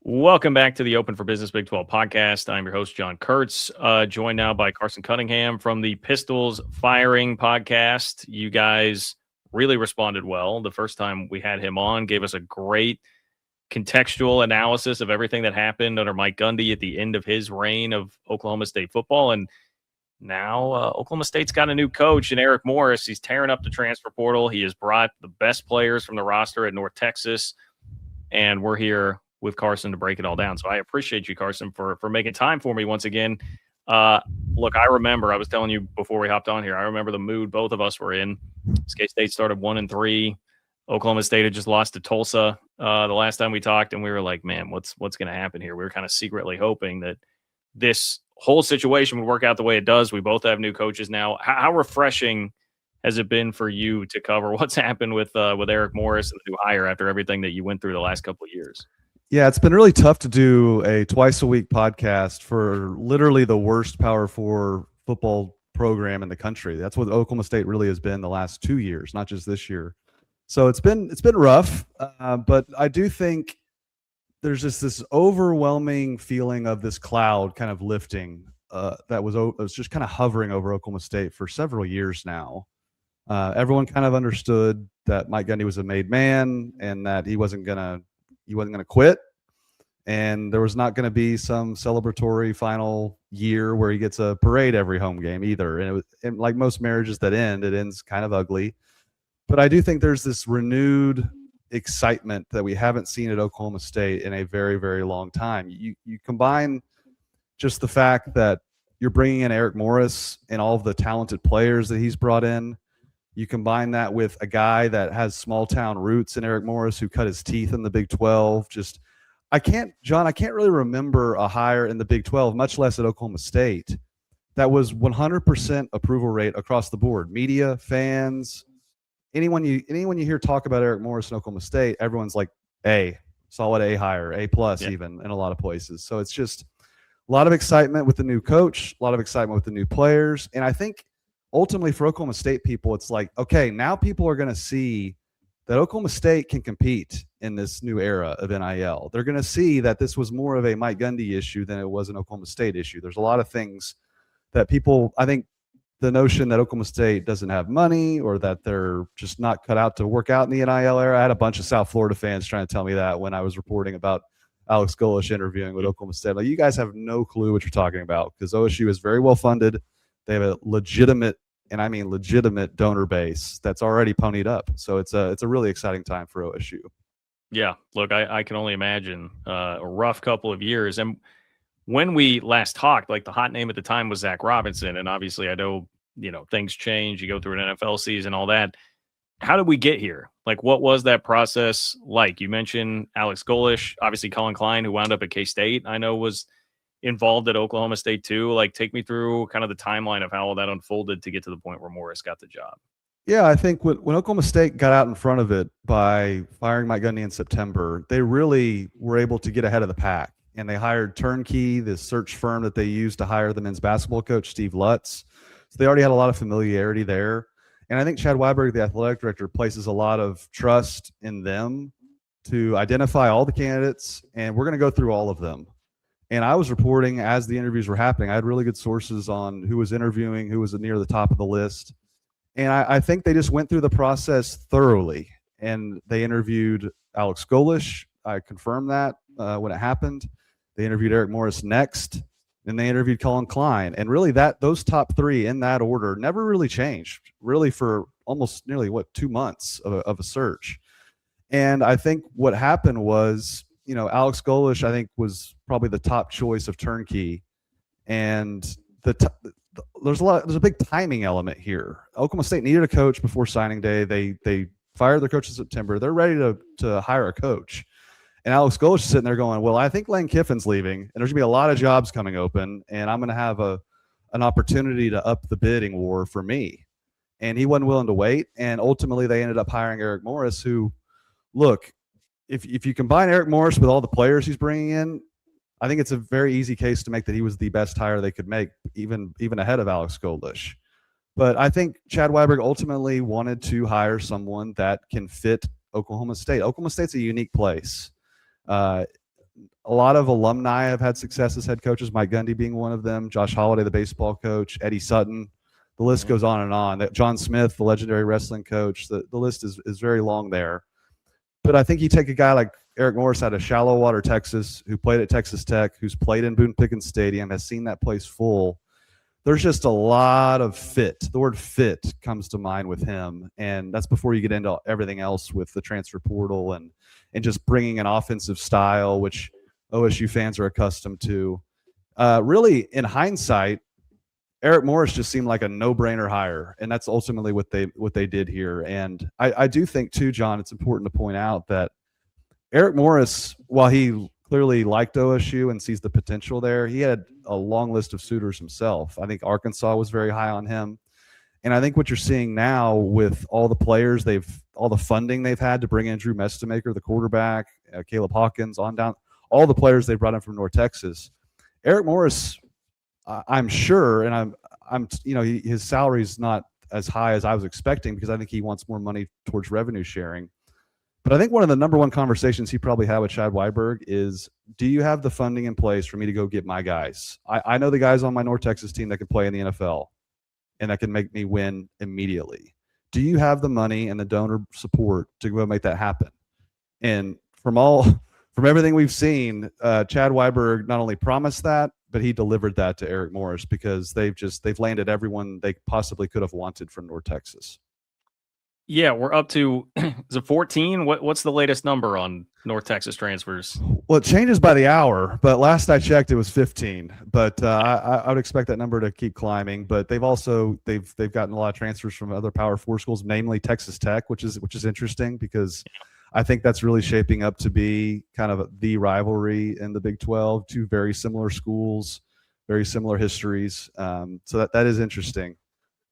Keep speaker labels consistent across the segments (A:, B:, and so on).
A: Welcome back to the Open for Business Big 12 podcast. I'm your host, John Kurtz, joined now by Carson Cunningham from the Pistols Firing podcast. You guys really responded well. The first time we had him on, gave us a great contextual analysis of everything that happened under Mike Gundy at the end of his reign of Oklahoma State football. And now Oklahoma State's got a new coach in Eric Morris. He's tearing up the transfer portal. He has brought the best players from the roster at North Texas. And we're here with Carson to break it all down. So I appreciate you, Carson, for making time for me once again. Look, I remember, I was telling you before we hopped on here, I remember the mood both of us were in. K-State started 1-3. Oklahoma State had just lost to Tulsa the last time we talked, and we were like, man, what's going to happen here? We were kind of secretly hoping that this whole situation would work out the way it does. We both have new coaches now. How refreshing has it been for you to cover what's happened with Eric Morris and the new hire after everything that you went through the last couple of years?
B: Yeah, it's been really tough to do a twice-a-week podcast for literally the worst Power 4 football program in the country. That's what Oklahoma State really has been the last 2 years, not just this year. So it's been rough, but I do think there's just this overwhelming feeling of this cloud kind of lifting that was just kind of hovering over Oklahoma State for several years now. Everyone kind of understood that Mike Gundy was a made man and that he wasn't gonna quit, and there was not going to be some celebratory final year where he gets a parade every home game either. And like most marriages that end, it ends kind of ugly. But I do think there's this renewed excitement that we haven't seen at Oklahoma State in a very, very long time. You combine just the fact that you're bringing in Eric Morris and all of the talented players that he's brought in. You combine that with a guy that has small town roots in Eric Morris who cut his teeth in the Big 12. I can't really remember a hire in the Big 12, much less at Oklahoma State, that was 100% approval rate across the board. Media, fans, anyone you hear talk about Eric Morris in Oklahoma State, everyone's like solid A hire, A plus even in a lot of places. So it's just a lot of excitement with the new coach, a lot of excitement with the new players. And I think ultimately for Oklahoma State people, it's like, okay, now people are going to see that Oklahoma State can compete in this new era of NIL. They're going to see that this was more of a Mike Gundy issue than it was an Oklahoma State issue. There's a lot of things that people, I think the notion that Oklahoma State doesn't have money or that they're just not cut out to work out in the NIL era. I had a bunch of South Florida fans trying to tell me that when I was reporting about Alex Golesh interviewing with Oklahoma State. Like, you guys have no clue what you're talking about because OSU is very well funded. They have a legitimate, and I mean legitimate, donor base that's already ponied up. So it's a really exciting time for OSU.
A: Yeah, look, I can only imagine a rough couple of years. And when we last talked, like the hot name at the time was Zach Robinson. And obviously I know, things change. You go through an NFL season, all that. How did we get here? Like, what was that process like? You mentioned Alex Golesh, obviously Colin Klein, who wound up at K-State, I know was involved at Oklahoma State too. Like, take me through kind of the timeline of how all that unfolded to get to the point where Morris got the job.
B: Yeah, I think when Oklahoma State got out in front of it by firing Mike Gundy in September, they really were able to get ahead of the pack. And they hired Turnkey, this search firm that they used to hire the men's basketball coach, Steve Lutz. So they already had a lot of familiarity there. And I think Chad Weiberg, the athletic director, places a lot of trust in them to identify all the candidates, and we're going to go through all of them. And I was reporting as the interviews were happening. I had really good sources on who was interviewing, who was near the top of the list. And I think they just went through the process thoroughly. And they interviewed Alex Golesh. I confirmed that when it happened. They interviewed Eric Morris next. Then they interviewed Colin Klein. And really those top three in that order never really changed, really, for almost nearly 2 months of a search. And I think what happened was, Alex Golesh, I think, was probably the top choice of Turnkey. And there's a big timing element here. Oklahoma State needed a coach before signing day. They fired their coach in September. They're ready to hire a coach. And Alex Golesh is sitting there going, well, I think Lane Kiffin's leaving, and there's going to be a lot of jobs coming open, and I'm going to have an opportunity to up the bidding war for me. And he wasn't willing to wait, and ultimately they ended up hiring Eric Morris, who, look, if you combine Eric Morris with all the players he's bringing in, I think it's a very easy case to make that he was the best hire they could make, even ahead of Alex Golesh. But I think Chad Weiberg ultimately wanted to hire someone that can fit Oklahoma State. Oklahoma State's a unique place. A a lot of alumni have had success as head coaches, Mike Gundy being one of them, Josh Holliday, the baseball coach, Eddie Sutton. The list goes on and on. John Smith, the legendary wrestling coach, the list is very long there. But I think you take a guy like Eric Morris out of Shallow-Water, Texas, who played at Texas Tech, who's played in Boone Pickens Stadium, has seen that place full. There's just a lot of fit. The word fit comes to mind with him, and that's before you get into everything else with the transfer portal and just bringing an offensive style, which OSU fans are accustomed to. Really, in hindsight, Eric Morris just seemed like a no-brainer hire, and that's ultimately what they did here. And I do think too, John, it's important to point out that Eric Morris, while he clearly liked OSU and sees the potential there, he had a long list of suitors himself. I think Arkansas was very high on him. And I think what you're seeing now with all the players all the funding they've had to bring in Drew Mestemaker, the quarterback, Caleb Hawkins, on down, all the players they brought in from North Texas. Eric Morris, I'm sure, and I'm his salary is not as high as I was expecting because I think he wants more money towards revenue sharing. But I think one of the number one conversations he probably had with Chad Weiberg is, do you have the funding in place for me to go get my guys? I know the guys on my North Texas team that can play in the NFL and that can make me win immediately. Do you have the money and the donor support to go make that happen? And from everything we've seen, Chad Weiberg not only promised that, but he delivered that to Eric Morris because they've landed everyone they possibly could have wanted from North Texas.
A: Yeah, we're up to, is it 14? What's the latest number on North Texas transfers?
B: Well, it changes by the hour, but last I checked, it was 15. But I would expect that number to keep climbing. But they've gotten a lot of transfers from other Power 4 schools, namely Texas Tech, which is interesting because I think that's really shaping up to be kind of the rivalry in the Big 12. Two very similar schools, very similar histories. So that is interesting.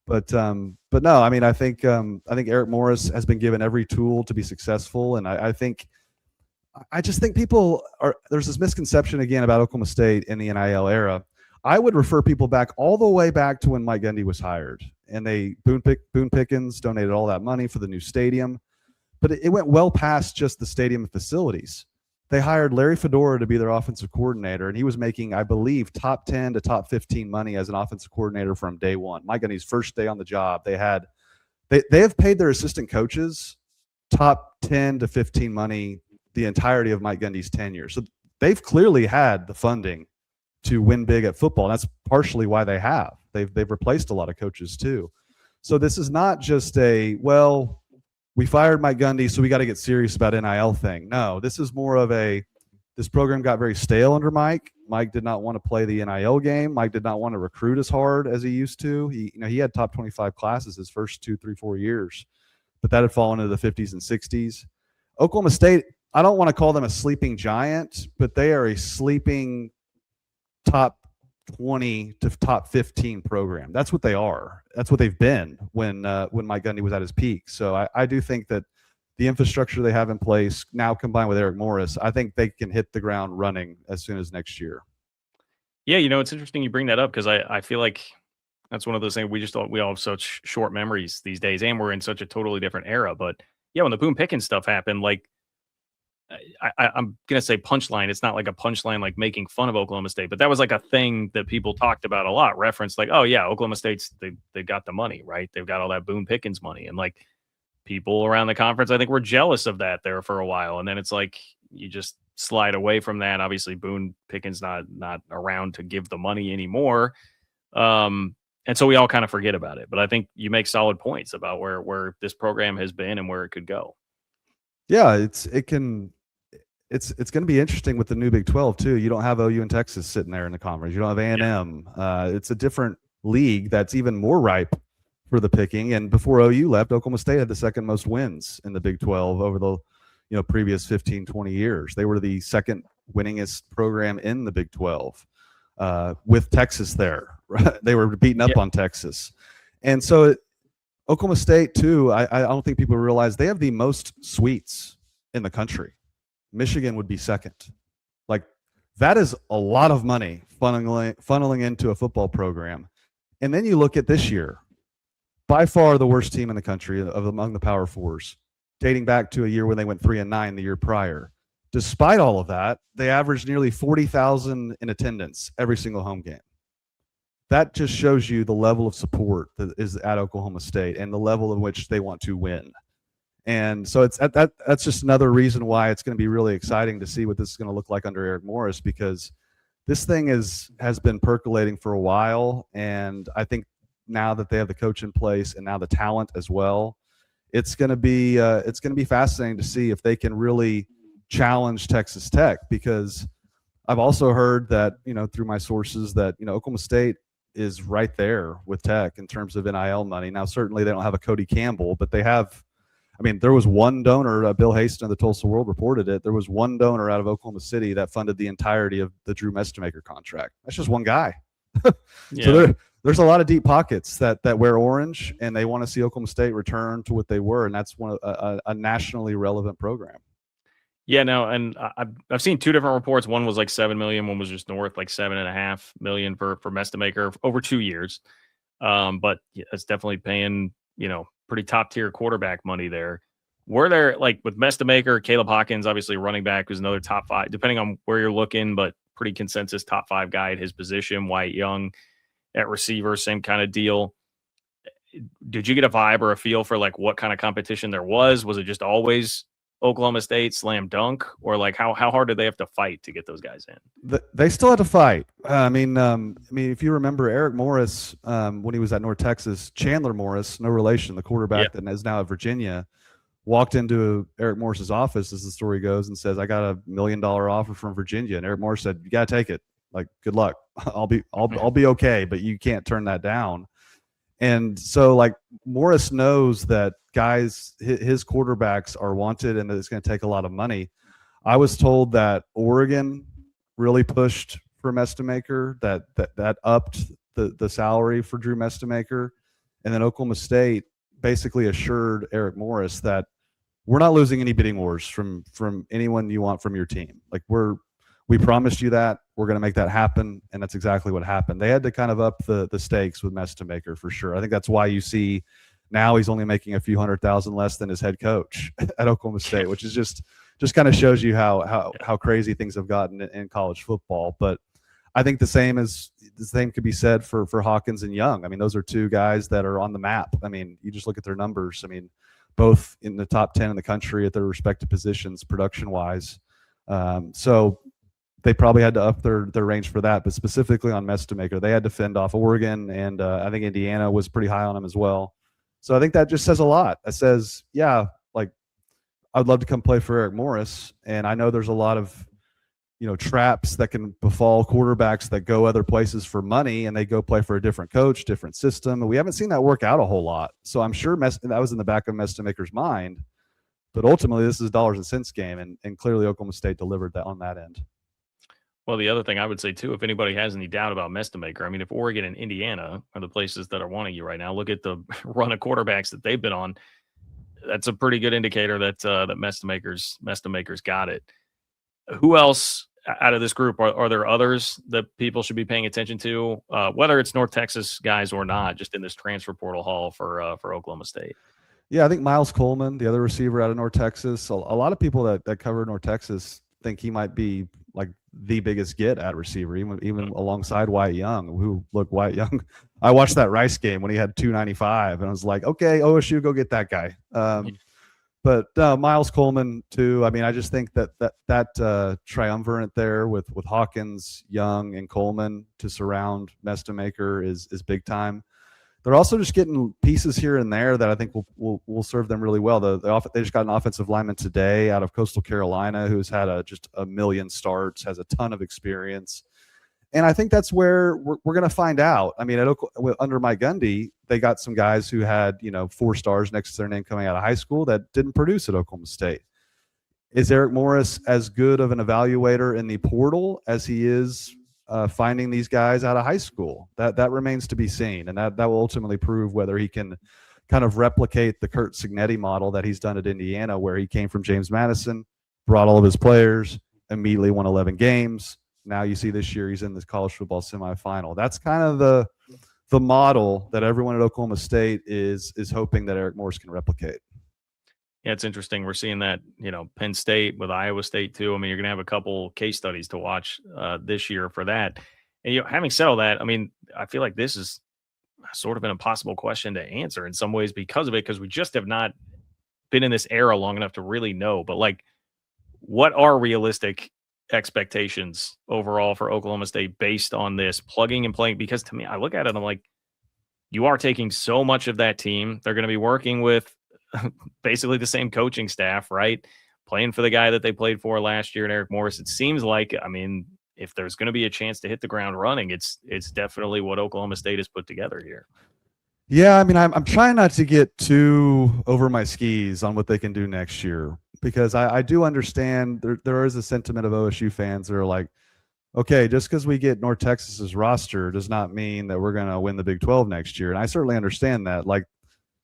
B: But no, I mean, I think Eric Morris has been given every tool to be successful, and I just think there's this misconception again about Oklahoma State in the NIL era. I would refer people back all the way back to when Mike Gundy was hired, and Boone Pickens donated all that money for the new stadium, but it went well past just the stadium and facilities. They hired Larry Fedora to be their offensive coordinator, and he was making, I believe, top 10 to top 15 money as an offensive coordinator from day one. Mike Gundy's first day on the job, they have paid their assistant coaches top 10 to 15 money the entirety of Mike Gundy's tenure. So they've clearly had the funding to win big at football. And that's partially why they have. They've replaced a lot of coaches too. So this is not just we fired Mike Gundy, so we got to get serious about NIL thing. No, this is more of this program got very stale under Mike. Mike did not want to play the NIL game. Mike did not want to recruit as hard as he used to. He had top 25 classes his first 2, 3, 4 years, but that had fallen into the 50s and 60s. Oklahoma State, I don't want to call them a sleeping giant, but they are a sleeping top 20 to top 15 program. That's what they are. That's what they've been when Mike Gundy was at his peak. So I do think that the infrastructure they have in place now combined with Eric Morris, I think they can hit the ground running as soon as next year.
A: Yeah, it's interesting you bring that up because I feel like that's one of those things we all have such short memories these days, and we're in such a totally different era. But yeah, when the Boone Pickens stuff happened, like I'm going to say punchline. It's not like a punchline like making fun of Oklahoma State, but that was like a thing that people talked about a lot, referenced like, oh yeah, Oklahoma State's, they've got the money, right? They've got all that Boone Pickens money. And like people around the conference, I think were jealous of that there for a while. And then it's like, you just slide away from that. Obviously Boone Pickens not around to give the money anymore. And so we all kind of forget about it, but I think you make solid points about where this program has been and where it could go.
B: Yeah, it's going to be interesting with the new Big 12 too. You don't have OU and Texas sitting there in the conference. You don't have A&M. It's a different league that's even more ripe for the picking. And before OU left, Oklahoma State had the second most wins in the Big 12 over the previous 15, 20 years. They were the second winningest program in the Big 12 with Texas there. They were beating up on Texas. And so Oklahoma State, too, I don't think people realize they have the most suites in the country. Michigan would be second. Like, that is a lot of money funneling into a football program. And then you look at this year, by far the worst team in the country among the Power Fours, dating back to a year when they went 3-9 the year prior. despite all of that, they averaged nearly 40,000 in attendance every single home game. That just shows you the level of support that is at Oklahoma State and the level in which they want to win. And so that's just another reason why it's going to be really exciting to see what this is going to look like under Eric Morris, because this thing has been percolating for a while. And I think now that they have the coach in place and now the talent as well, it's going to be fascinating to see if they can really challenge Texas Tech, because I've also heard that, through my sources, that, Oklahoma State is right there with Tech in terms of NIL money. Now, certainly they don't have a Cody Campbell, but they have, there was one donor, Bill Haston of the Tulsa World reported it. There was one donor out of Oklahoma City that funded the entirety of the Drew Mestemaker contract. That's just one guy.
A: Yeah.
B: So there's a lot of deep pockets that wear orange, and they want to see Oklahoma State return to what they were, and that's a nationally relevant program.
A: Yeah, no, and I've seen two different reports. One was like 7 million, one was just north, like 7.5 million for Mestemaker over 2 years. But yeah, it's definitely paying, pretty top tier quarterback money there. Were there, like with Mestemaker, Caleb Hawkins, obviously running back, was another top 5, depending on where you're looking, but pretty consensus top 5 guy at his position. Wyatt Young at receiver, same kind of deal. Did you get a vibe or a feel for like what kind of competition there was? Was it just always Oklahoma State slam dunk, or like how hard did they have to fight to get those guys in?
B: They still had to fight. If you remember Eric Morris, when he was at North Texas, Chandler Morris, no relation, the quarterback that is now at Virginia, walked into Eric Morris's office, as the story goes, and says, "I got $1 million offer from Virginia." And Eric Morris said, "You got to take it. Like, good luck. I'll be okay, but you can't turn that down." And so, like, Morris knows that guys, his quarterbacks are wanted and that it's going to take a lot of money. I was told that Oregon really pushed for Mestemaker, that upped the salary for Drew Mestemaker. And then Oklahoma State basically assured Eric Morris that we're not losing any bidding wars from anyone you want from your team. Like, we promised you that. We're going to make that happen, and that's exactly what happened. They had to kind of up the stakes with Mestemaker for sure. I think that's why you see now he's only making a few $100,000 less than his head coach at Oklahoma State, which is just kind of shows you how crazy things have gotten in college football. But I think the same could be said for Hawkins and Young. Those are two guys that are on the map. You just look at their numbers. Both in the top 10 in the country at their respective positions, production-wise. So they probably had to up their range for that. But specifically on Mestemaker, they had to fend off Oregon, and I think Indiana was pretty high on him as well. So I think that just says a lot. It says, yeah, like, I'd love to come play for Eric Morris, and I know there's a lot of traps that can befall quarterbacks that go other places for money, and they go play for a different coach, different system. And we haven't seen that work out a whole lot. So I'm sure that was in the back of Mestemaker's mind. But ultimately, this is a dollars and cents game, and clearly Oklahoma State delivered that on that end.
A: Well, the other thing I would say, too, if anybody has any doubt about Mestemaker, if Oregon and Indiana are the places that are wanting you right now, look at the run of quarterbacks that they've been on. That's a pretty good indicator that Mestemaker's got it. Who else out of this group are there others that people should be paying attention to, whether it's North Texas guys or not, just in this transfer portal haul for Oklahoma State?
B: Yeah, I think Miles Coleman, the other receiver out of North Texas, a lot of people that cover North Texas think he might be like the biggest get at receiver, even alongside Wyatt Young, Wyatt Young. I watched that Rice game when he had 295, and I was like, okay, OSU, go get that guy. But Miles Coleman too. I just think that triumvirate there with Hawkins, Young, and Coleman to surround Mestemaker is big time. They're also just getting pieces here and there that I think will serve them really well. They just got an offensive lineman today out of Coastal Carolina who's had just a million starts, has a ton of experience. And I think that's where we're going to find out. Under Mike Gundy, they got some guys who had 4 stars next to their name coming out of high school that didn't produce at Oklahoma State. Is Eric Morris as good of an evaluator in the portal as he is finding these guys out of high school? That remains to be seen, and that will ultimately prove whether he can kind of replicate the Kurtz model that he's done at Indiana, where he came from James Madison, brought all of his players, immediately won 11 games. Now you see this year he's in this college football semifinal. That's kind of the model that everyone at Oklahoma State is hoping that Eric Morris can replicate.
A: Yeah, it's interesting. We're seeing that, Penn State with Iowa State too. I mean, you're going to have a couple case studies to watch this year for that. And having said all that, I mean, I feel like this is sort of an impossible question to answer in some ways because of it, because we just have not been in this era long enough to really know. But like, what are realistic expectations overall for Oklahoma State based on this plugging and playing? Because to me, I look at it and I'm like, you are taking so much of that team. They're going to be working with basically the same coaching staff, right? Playing for the guy that they played for last year, and Eric Morris. It seems like, I mean, if there's going to be a chance to hit the ground running, it's definitely what Oklahoma State has put together here.
B: Yeah, I mean, I'm trying not to get too over my skis on what they can do next year, because I do understand there is a sentiment of OSU fans that are like, okay, just because we get North Texas's roster does not mean that we're going to win the Big 12 next year. And I certainly understand that. Like,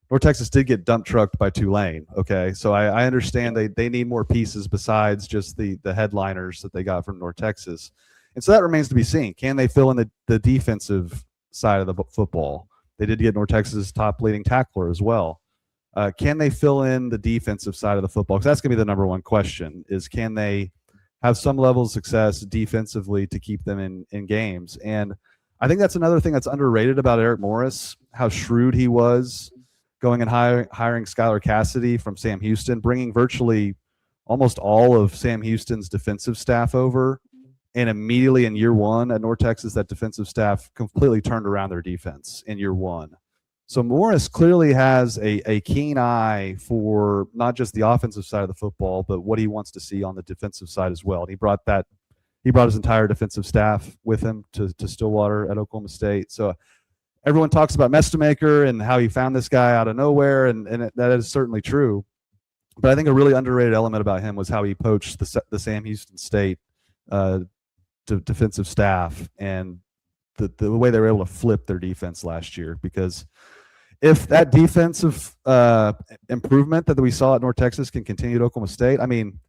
B: North Texas did get dump trucked by Tulane. Okay, so I understand they need more pieces besides just the headliners that they got from North Texas, and so that remains to be seen. Can they fill in the defensive side of the football? They did get North Texas's top leading tackler as well. Can they fill in the defensive side of the football? Because that's going to be the number one question: is can they have some level of success defensively to keep them in games? And I think that's another thing that's underrated about Eric Morris, how shrewd he was going and hiring Skylar Cassidy from Sam Houston, bringing virtually almost all of Sam Houston's defensive staff over. And immediately in year one at North Texas, that defensive staff completely turned around their defense in year one. So Morris clearly has a keen eye for not just the offensive side of the football, but what he wants to see on the defensive side as well. And he brought his entire defensive staff with him to Stillwater at Oklahoma State. So everyone talks about Mestemaker and how he found this guy out of nowhere, and that is certainly true. But I think a really underrated element about him was how he poached the Sam Houston State defensive staff and the way they were able to flip their defense last year. Because if that defensive improvement that we saw at North Texas can continue at Oklahoma State, I mean,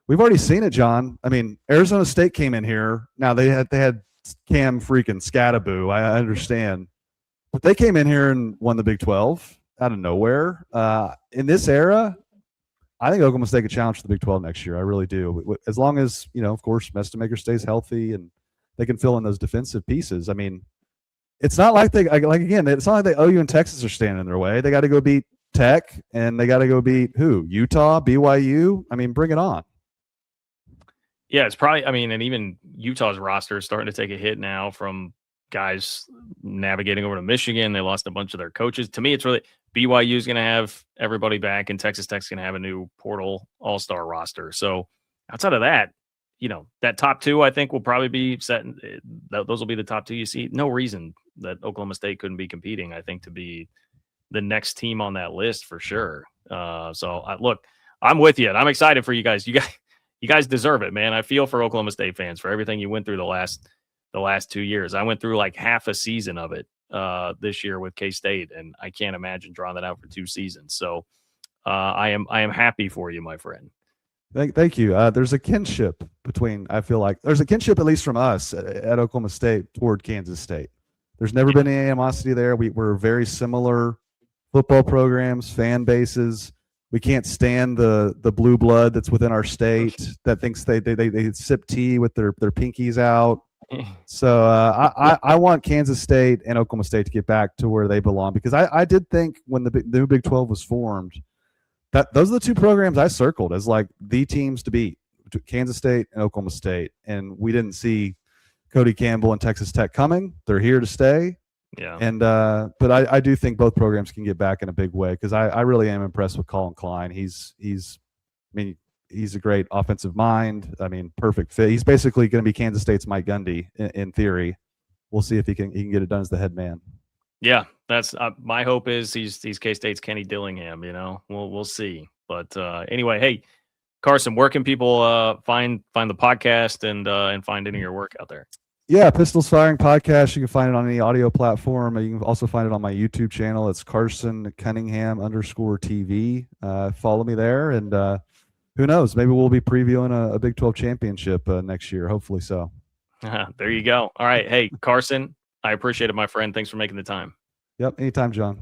B: we've already seen it, John. I mean, Arizona State came in here. Now they had Cam freaking Scattaboo. I understand. But they came in here and won the Big 12 out of nowhere. In this era, I think Oklahoma State could challenge the Big 12 next year. I really do. As long as, of course, Mestemaker stays healthy and they can fill in those defensive pieces. I mean, it's not like it's not like they OU and Texas are standing in their way. They got to go beat Tech, and they got to go beat who? Utah, BYU. I mean, bring it on.
A: Yeah, it's probably, I mean, and even Utah's roster is starting to take a hit now from guys navigating over to Michigan. They lost a bunch of their coaches. To me, it's really BYU is going to have everybody back, and Texas Tech's going to have a new portal all-star roster. So outside of that, that top two, I think, will probably be set. Those will be the top two you see. No reason that Oklahoma State couldn't be competing, I think, to be the next team on that list for sure. Look, I'm with you, and I'm excited for you guys. You guys deserve it, man. I feel for Oklahoma State fans for everything you went through the last 2 years. I went through like half a season of it this year with K-State, and I can't imagine drawing that out for 2 seasons. So I am happy for you, my friend.
B: Thank you. There's a kinship I feel like there's a kinship, at least from us at Oklahoma State, toward Kansas State. There's never been any animosity there. We're very similar football programs, fan bases. We can't stand the blue blood that's within our state that thinks they sip tea with their pinkies out. So I want Kansas State and Oklahoma State to get back to where they belong, because I did think when the new Big 12 was formed that those are the two programs I circled as like the teams to beat, Kansas State and Oklahoma State. And we didn't see Cody Campbell and Texas Tech coming. They're here to stay.
A: Yeah.
B: And but I do think both programs can get back in a big way, because I really am impressed with Colin Klein. He's a great offensive mind. I mean, perfect fit. He's basically going to be Kansas State's Mike Gundy in theory. We'll see if he can get it done as the head man.
A: Yeah, that's my hope is he's K-State's Kenny Dillingham. We'll see. But anyway, hey, Carson, where can people find the podcast and find any of your work out there?
B: Yeah, Pistols Firing Podcast. You can find it on any audio platform. You can also find it on my YouTube channel. It's Carson Cunningham _TV. Follow me there, and who knows? Maybe we'll be previewing a Big 12 championship next year. Hopefully so.
A: There you go. All right. Hey, Carson, I appreciate it, my friend. Thanks for making the time.
B: Yep. Anytime, John.